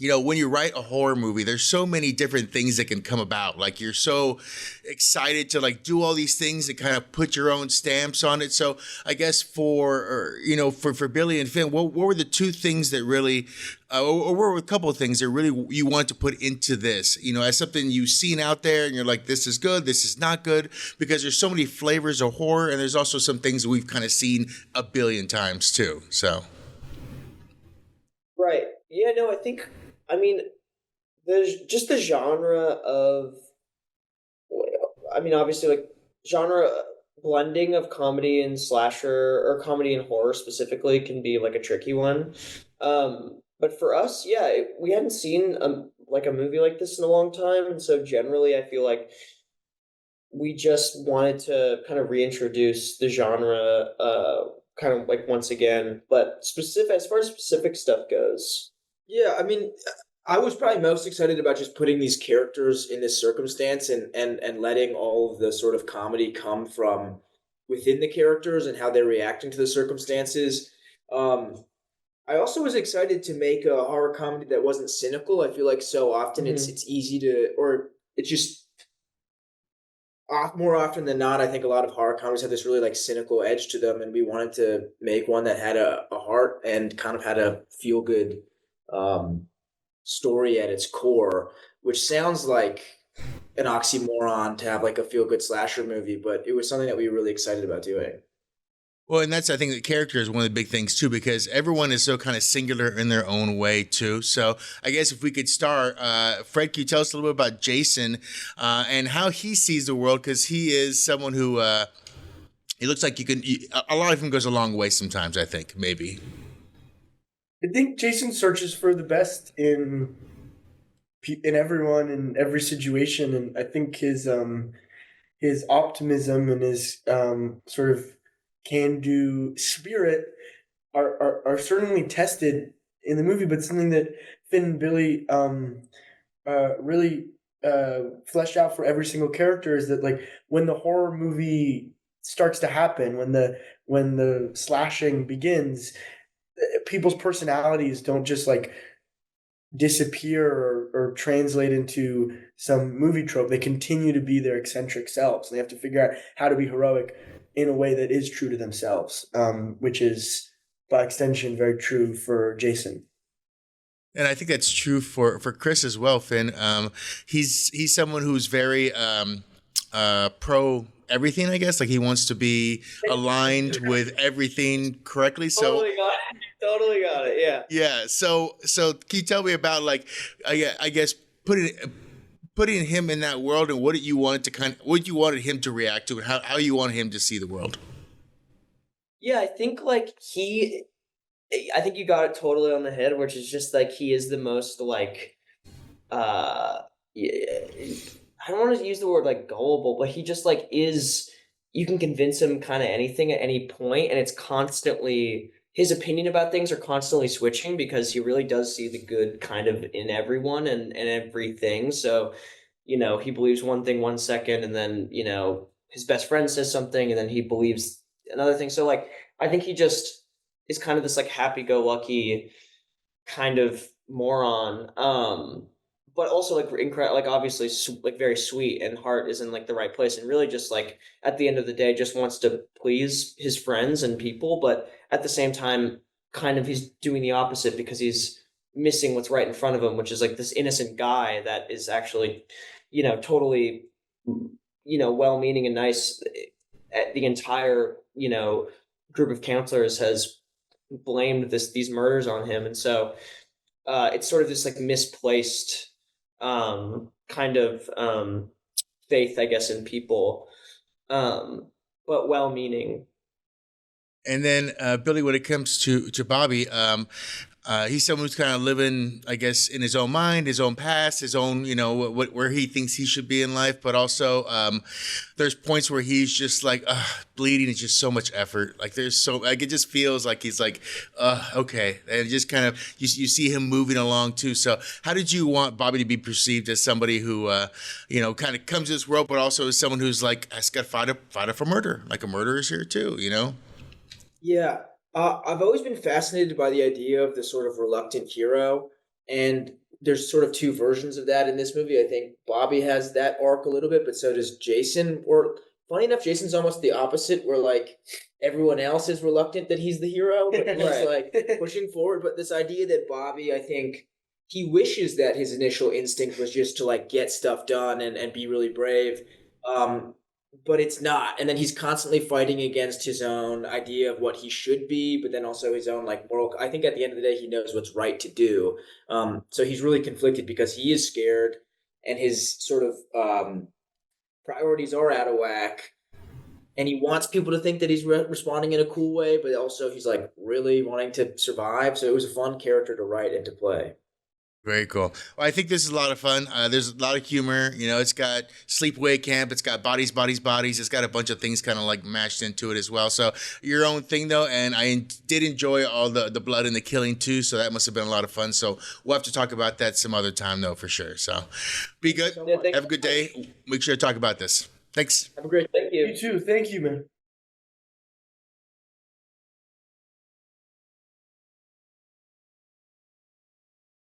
when you write a horror movie, there's so many different things that can come about. Like you're so excited to like do all these things and kind of put your own stamps on it. So I guess for Billy and Finn, what were the two things that really, or what were a couple of things that really you want to put into this, as something you've seen out there and you're like, this is good, this is not good, because there's so many flavors of horror. And there's also some things that we've kind of seen a billion times too. So. Right. Yeah, no, I mean, there's just the genre of, obviously, like, genre blending of comedy and slasher, or comedy and horror specifically, can be like a tricky one. But for us, yeah, we hadn't seen like a movie like this in a long time, and so generally, I feel like we just wanted to kind of reintroduce the genre, kind of like once again. But specific, as far as specific stuff goes. Yeah, I mean, I was probably most excited about just putting these characters in this circumstance and letting all of the sort of comedy come from within the characters and how they're reacting to the circumstances. Um, I also was excited to make a horror comedy that wasn't cynical. I feel like so often Mhm. it's easy to, or it's just more often than not, I think a lot of horror comedies have this really like cynical edge to them, and we wanted to make one that had a heart and kind of had a feel good um, story at its core, which sounds like an oxymoron to have like a feel good slasher movie, but it was something that we were really excited about doing. Well, and that's, I think, the character is one of the big things too, because everyone is so kind of singular in their own way too. So I guess if we could start, Fred, can you tell us a little bit about Jason and how he sees the world? Because he is someone who it looks like a lot of him goes a long way sometimes, I think, maybe. I think Jason searches for the best in everyone in every situation, and I think his optimism and his sort of can do spirit are certainly tested in the movie, but something that Finn and Billy really fleshed out for every single character is that, like, when the horror movie starts to happen, when the slashing begins, people's personalities don't just like disappear or translate into some movie trope. They continue to be their eccentric selves. And they have to figure out how to be heroic in a way that is true to themselves, which is, by extension, very true for Jason. And I think that's true for Chris as well, Finn. He's someone who's very pro everything, I guess. Like he wants to be aligned with everything correctly. So Totally got it. Totally got it. Yeah. yeah. So can you tell me about like I guess putting him in that world and what you wanted him to react to and how you wanted him to see the world? Yeah, I think you got it totally on the head, which is just like he is the most like yeah, I don't want to use the word like gullible, but he just like is, you can convince him kind of anything at any point, and it's constantly, his opinion about things are constantly switching because he really does see the good kind of in everyone and everything. So, he believes one thing 1 second, and then, his best friend says something and then he believes another thing. So like I think he just is kind of this like happy go lucky kind of moron. But also like like obviously like very sweet, and heart is in like the right place, and really just like at the end of the day just wants to please his friends and people, but at the same time kind of he's doing the opposite because he's missing what's right in front of him, which is like this innocent guy that is actually totally well-meaning and nice. The entire group of counselors has blamed these murders on him, and so it's sort of this like misplaced kind of faith, I guess, in people, but well-meaning. And then Billy, when it comes to Bobby, he's someone who's kind of living, I guess, in his own mind, his own past, his own, where he thinks he should be in life. But also, there's points where he's just like, bleeding is just so much effort. Like like it just feels like he's like, okay, and just kind of you see him moving along too. So, how did you want Bobby to be perceived as somebody who, kind of comes to this world, but also as someone who's like has got to fight up for murder, like a murderer is here too, Yeah, I've always been fascinated by the idea of the sort of reluctant hero, and there's sort of two versions of that in this movie. I think Bobby has that arc a little bit, but so does Jason. Or funny enough, Jason's almost the opposite, where like everyone else is reluctant that he's the hero, but he's Right. like pushing forward. But this idea that Bobby, I think he wishes that his initial instinct was just to like get stuff done and be really brave. But it's not. And then he's constantly fighting against his own idea of what he should be, but then also his own like moral. I think at the end of the day, he knows what's right to do. So he's really conflicted because he is scared and his sort of priorities are out of whack. And he wants people to think that he's responding in a cool way, but also he's like really wanting to survive. So it was a fun character to write and to play. Very cool. Well, I think this is a lot of fun. There's a lot of humor. You know, it's got sleepaway camp. It's got bodies, bodies, bodies. It's got a bunch of things kind of like mashed into it as well. So your own thing though, and I did enjoy all the blood and the killing too. So that must have been a lot of fun. So we'll have to talk about that some other time though, for sure. So be good. Yeah, Have a good day. Make sure to talk about this. Thanks. Have a great. Thank you. You too. Thank you, man.